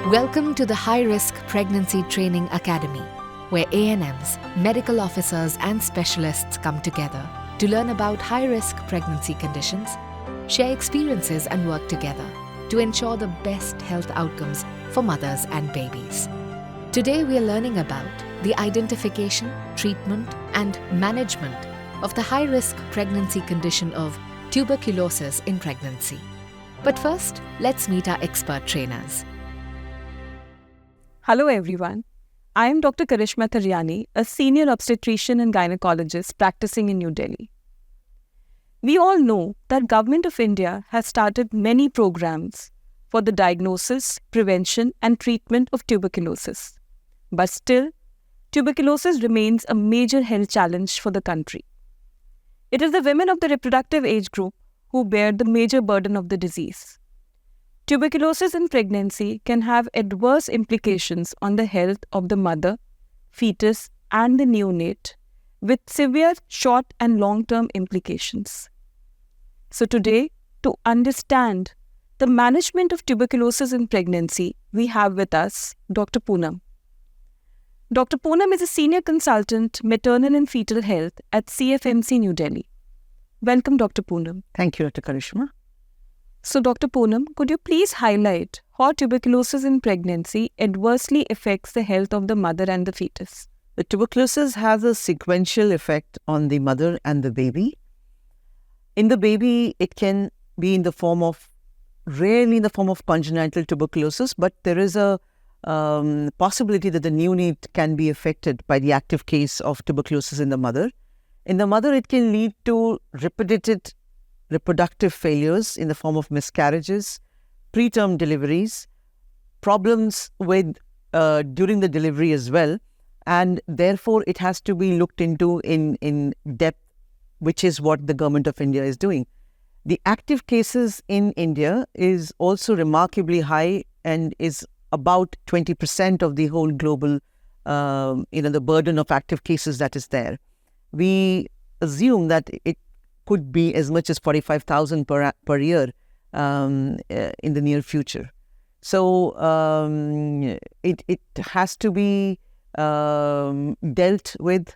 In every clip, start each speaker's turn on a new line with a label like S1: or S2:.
S1: Welcome to the High Risk Pregnancy Training Academy, where ANMs, medical officers and specialists come together to learn about high-risk pregnancy conditions, share experiences and work together to ensure the best health outcomes for mothers and babies. Today we are learning about the identification, treatment and management of the high-risk pregnancy condition of tuberculosis in pregnancy. But first, let's meet our expert trainers.
S2: Hello everyone, I am Dr. Karishma Tharyani, a senior obstetrician and gynecologist practicing in New Delhi. We all know that Government of India has started many programs for the diagnosis, prevention and treatment of tuberculosis. But still, tuberculosis remains a major health challenge for the country. It is the women of the reproductive age group who bear the major burden of the disease. Tuberculosis in pregnancy can have adverse implications on the health of the mother, fetus, and the neonate, with severe short and long-term implications. So today, to understand the management of tuberculosis in pregnancy, we have with us Dr. Poonam. Dr. Poonam is a senior consultant, maternal and fetal health at CFMC New Delhi. Welcome, Dr. Poonam.
S3: Thank you, Dr. Karishma.
S2: So, Dr. Poonam, could you please highlight how tuberculosis in pregnancy adversely affects the health of the mother and the fetus?
S3: The tuberculosis has a sequential effect on the mother and the baby. In the baby, it can be rarely in the form of congenital tuberculosis, but there is a possibility that the neonate can be affected by the active case of tuberculosis in the mother. In the mother, it can lead to repeated reproductive failures in the form of miscarriages, preterm deliveries, problems with during the delivery as well, and therefore it has to be looked into in depth, which is what the Government of India is doing. The active cases in India is also remarkably high and is about 20% of the whole global, the burden of active cases that is there. We assume that it could be as much as 45,000 per year in the near future. So it has to be dealt with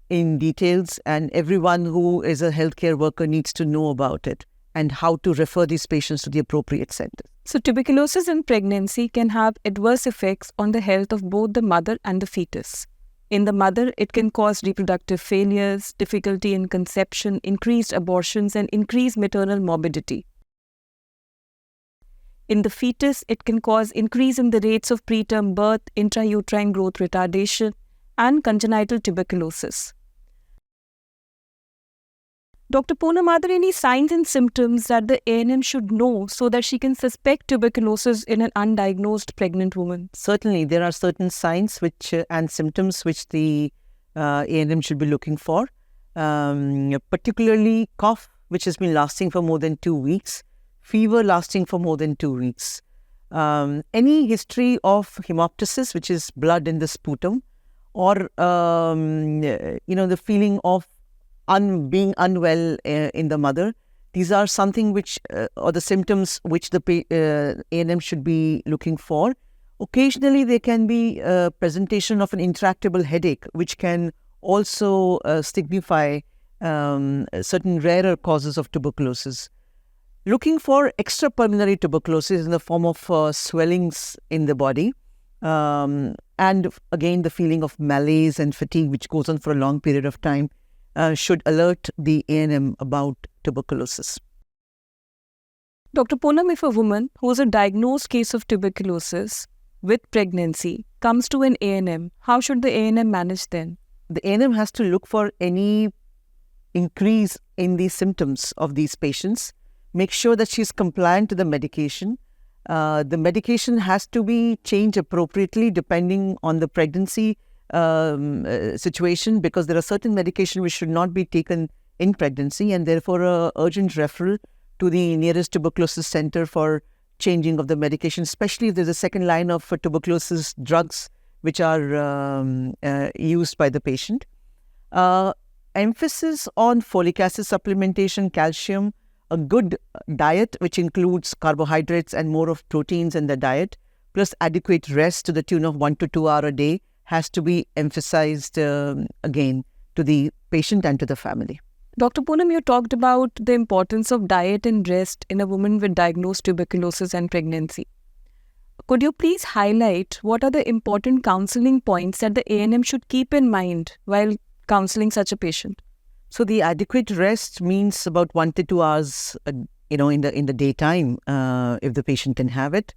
S3: in details, and everyone who is a healthcare worker needs to know about it and how to refer these patients to the appropriate center.
S2: So tuberculosis in pregnancy can have adverse effects on the health of both the mother and the fetus. In the mother, it can cause reproductive failures, difficulty in conception, increased abortions, and increased maternal morbidity. In the fetus, it can cause increase in the rates of preterm birth, intrauterine growth retardation, and congenital tuberculosis. Dr. Poonam, are there any signs and symptoms that the ANM should know so that she can suspect tuberculosis in an undiagnosed pregnant woman?
S3: Certainly, there are certain signs and symptoms which the ANM should be looking for, particularly cough, which has been lasting for more than 2 weeks, fever lasting for more than 2 weeks, any history of hemoptysis, which is blood in the sputum, or the feeling of being unwell in the mother. These are something which, or the symptoms which the ANM should be looking for. Occasionally, there can be a presentation of an intractable headache, which can also signify certain rarer causes of tuberculosis. Looking for extrapulmonary tuberculosis in the form of swellings in the body, and again the feeling of malaise and fatigue, which goes on for a long period of time, should alert the ANM about tuberculosis.
S2: Dr. Poonam, if a woman who is a diagnosed case of tuberculosis with pregnancy comes to an ANM, how should the ANM manage then?
S3: The ANM has to look for any increase in the symptoms of these patients, make sure that she is compliant to the medication. The medication has to be changed appropriately depending on the pregnancy situation, because there are certain medication which should not be taken in pregnancy, and therefore a urgent referral to the nearest tuberculosis center for changing of the medication, especially if there's a second line of tuberculosis drugs which are used by the patient. Emphasis on folic acid supplementation, calcium, a good diet which includes carbohydrates and more of proteins in the diet, plus adequate rest to the tune of 1 to 2 hours a day has to be emphasized again to the patient and to the family.
S2: Dr. Poonam, you talked about the importance of diet and rest in a woman with diagnosed tuberculosis and pregnancy. Could you please highlight what are the important counseling points that the ANM should keep in mind while counseling such a patient?
S3: So the adequate rest means about 1 to 2 hours, in the daytime, if the patient can have it.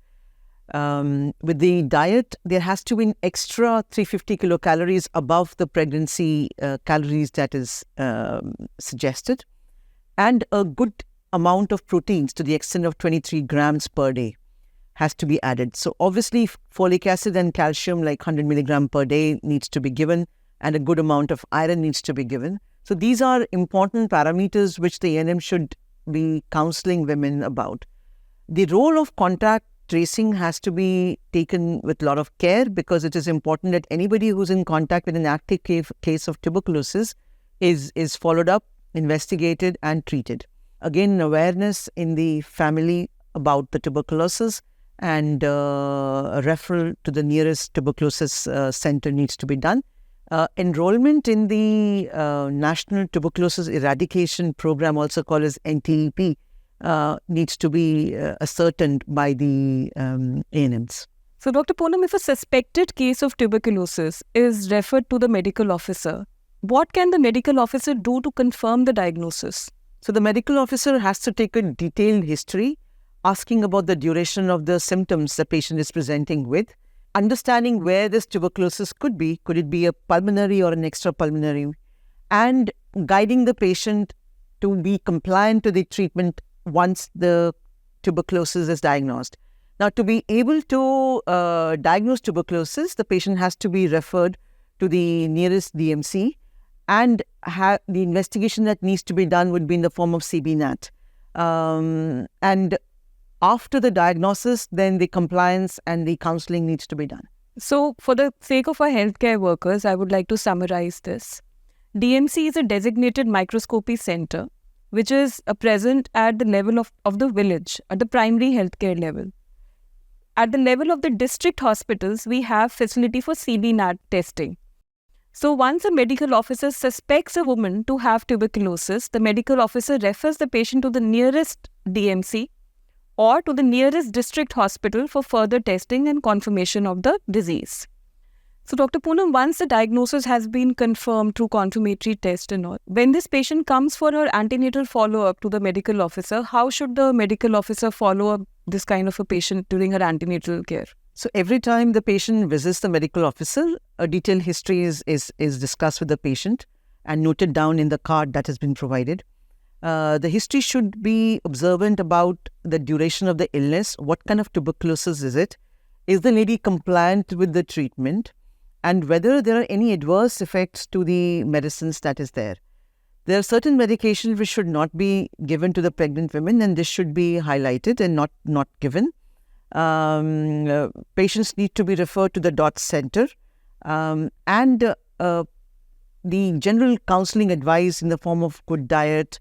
S3: With the diet, there has to be an extra 350 kilocalories above the pregnancy calories that is suggested, and a good amount of proteins to the extent of 23 grams per day has to be added. So obviously folic acid and calcium like 100 milligram per day needs to be given, and a good amount of iron needs to be given. So these are important parameters which the ANM should be counseling women about. The role of contact tracing has to be taken with a lot of care, because it is important that anybody who's in contact with an active case of tuberculosis is followed up, investigated and treated. Again, awareness in the family about the tuberculosis, and a referral to the nearest tuberculosis center needs to be done. Enrollment in the National Tuberculosis Eradication Program, also called as NTEP, needs to be ascertained by the ANMs.
S2: So, Dr. Poonam, if a suspected case of tuberculosis is referred to the medical officer, what can the medical officer do to confirm the diagnosis?
S3: So, the medical officer has to take a detailed history, asking about the duration of the symptoms the patient is presenting with, understanding where this tuberculosis could be. Could it be a pulmonary or an extrapulmonary? And guiding the patient to be compliant to the treatment once the tuberculosis is diagnosed. Now, to be able to diagnose tuberculosis, the patient has to be referred to the nearest DMC, and the investigation that needs to be done would be in the form of CB-NAT. And after the diagnosis, then the compliance and the counseling needs to be done.
S2: So, for the sake of our healthcare workers, I would like to summarize this. DMC is a designated microscopy center, which is present at the level of the village, at the primary healthcare level. At the level of the district hospitals, we have facility for CB-NAT testing. So once a medical officer suspects a woman to have tuberculosis, the medical officer refers the patient to the nearest DMC or to the nearest district hospital for further testing and confirmation of the disease. So, Dr. Poonam, once the diagnosis has been confirmed through confirmatory test and all, when this patient comes for her antenatal follow-up to the medical officer, how should the medical officer follow up this kind of a patient during her antenatal care?
S3: So, every time the patient visits the medical officer, a detailed history is discussed with the patient and noted down in the card that has been provided. The history should be observant about the duration of the illness, what kind of tuberculosis is it, is the lady compliant with the treatment, and whether there are any adverse effects to the medicines that is there. There are certain medications which should not be given to the pregnant women, and this should be highlighted and not given. Patients need to be referred to the DOT center, and the general counseling advice in the form of good diet,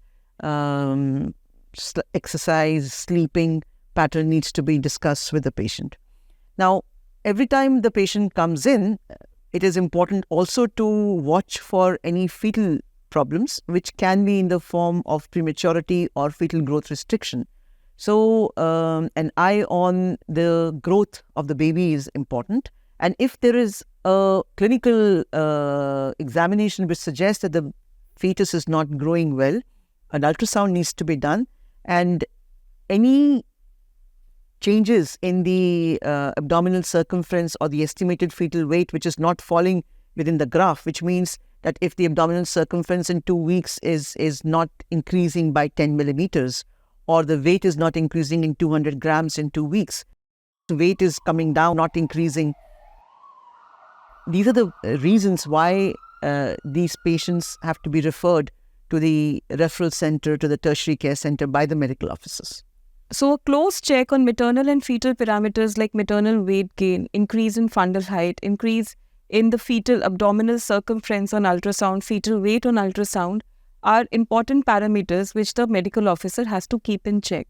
S3: exercise, sleeping pattern needs to be discussed with the patient. Now, every time the patient comes in, it is important also to watch for any fetal problems, which can be in the form of prematurity or fetal growth restriction. So, an eye on the growth of the baby is important. And if there is a clinical examination which suggests that the fetus is not growing well, an ultrasound needs to be done, and any changes in the abdominal circumference or the estimated fetal weight which is not falling within the graph, which means that if the abdominal circumference in 2 weeks is not increasing by 10 millimeters, or the weight is not increasing in 200 grams in 2 weeks, the weight is coming down, not increasing. These are the reasons why these patients have to be referred to the referral center, to the tertiary care center by the medical officers.
S2: So, a close check on maternal and fetal parameters like maternal weight gain, increase in fundal height, increase in the fetal abdominal circumference on ultrasound, fetal weight on ultrasound are important parameters which the medical officer has to keep in check.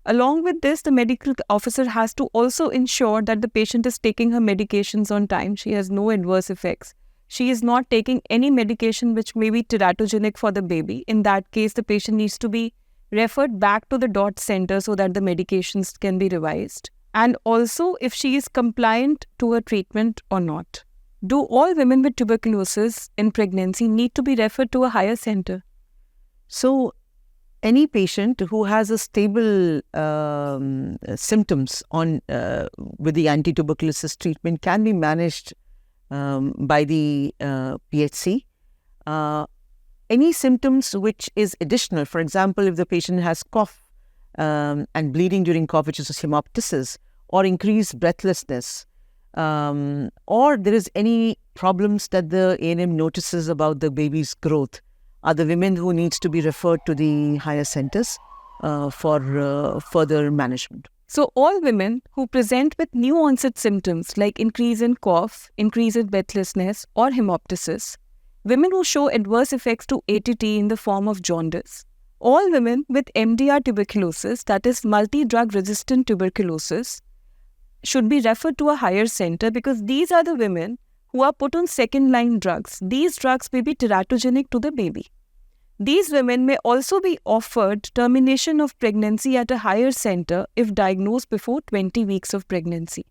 S2: Along with this, the medical officer has to also ensure that the patient is taking her medications on time. She has no adverse effects. She is not taking any medication which may be teratogenic for the baby. In that case, the patient needs to be referred back to the DOT center so that the medications can be revised. And also if she is compliant to her treatment or not. Do all women with tuberculosis in pregnancy need to be referred to a higher center?
S3: So, any patient who has a stable symptoms with the anti-tuberculosis treatment can be managed by the PHC. Any symptoms which is additional, for example, if the patient has cough and bleeding during cough, which is hemoptysis, or increased breathlessness, or there is any problems that the ANM notices about the baby's growth, are the women who needs to be referred to the higher centers for further management.
S2: So all women who present with new onset symptoms like increase in cough, increase in breathlessness or hemoptysis, women who show adverse effects to ATT in the form of jaundice, all women with MDR tuberculosis, that is multi-drug resistant tuberculosis, should be referred to a higher center because these are the women who are put on second-line drugs. These drugs may be teratogenic to the baby. These women may also be offered termination of pregnancy at a higher center if diagnosed before 20 weeks of pregnancy.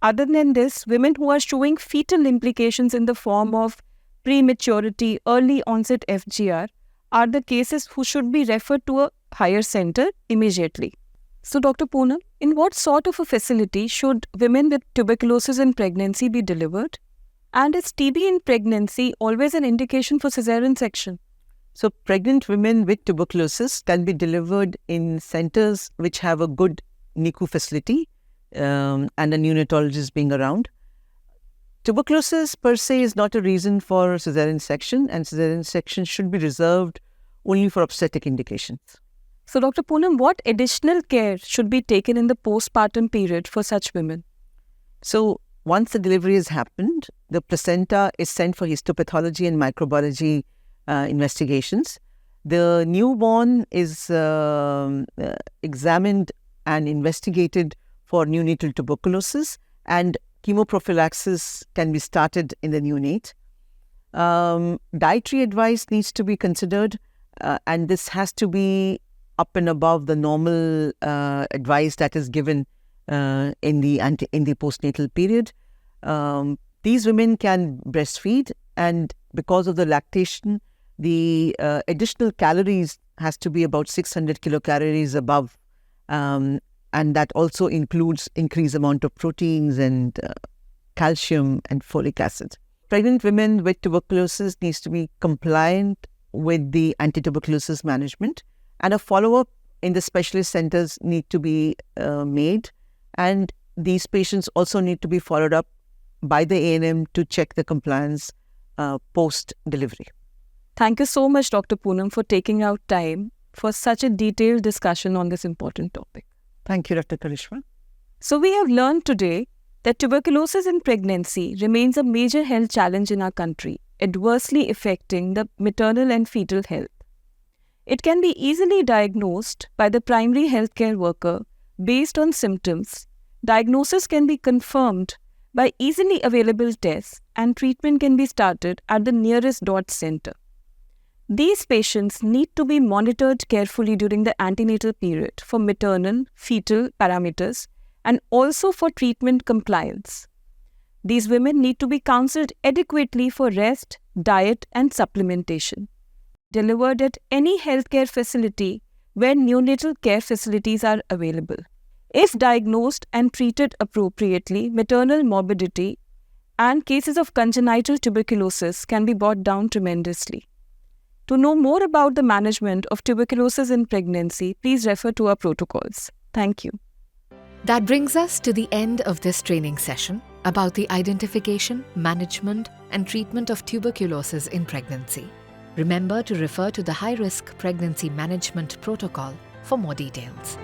S2: Other than this, women who are showing fetal implications in the form of prematurity, early onset FGR are the cases who should be referred to a higher center immediately. So, Dr. Poonam, in what sort of a facility should women with tuberculosis in pregnancy be delivered? And is TB in pregnancy always an indication for cesarean section?
S3: So, pregnant women with tuberculosis can be delivered in centers which have a good NICU facility and a neonatologist being around. Tuberculosis per se is not a reason for cesarean section, and cesarean section should be reserved only for obstetric indications.
S2: So, Dr. Poonam, what additional care should be taken in the postpartum period for such women?
S3: So, once the delivery has happened, the placenta is sent for histopathology and microbiology investigations. The newborn is examined and investigated for neonatal tuberculosis, and chemoprophylaxis can be started in the neonate. Dietary advice needs to be considered, and this has to be up and above the normal advice that is given in the postnatal period. These women can breastfeed, and because of the lactation, the additional calories has to be about 600 kilocalories above, and that also includes increased amount of proteins and calcium and folic acid. Pregnant women with tuberculosis needs to be compliant with the anti-tuberculosis management, and a follow-up in the specialist centers need to be made, and these patients also need to be followed up by the ANM to check the compliance post-delivery.
S2: Thank you so much, Dr. Poonam, for taking out time for such a detailed discussion on this important topic.
S3: Thank you, Dr. Karishma.
S2: So we have learned today that tuberculosis in pregnancy remains a major health challenge in our country, adversely affecting the maternal and fetal health. It can be easily diagnosed by the primary healthcare worker based on symptoms. Diagnosis can be confirmed by easily available tests, and treatment can be started at the nearest DOT center. These patients need to be monitored carefully during the antenatal period for maternal, fetal parameters and also for treatment compliance. These women need to be counseled adequately for rest, diet and supplementation. Delivered at any healthcare facility where neonatal care facilities are available. If diagnosed and treated appropriately, maternal morbidity and cases of congenital tuberculosis can be brought down tremendously. To know more about the management of tuberculosis in pregnancy, please refer to our protocols. Thank you.
S1: That brings us to the end of this training session about the identification, management, and treatment of tuberculosis in pregnancy. Remember to refer to the high-risk pregnancy management protocol for more details.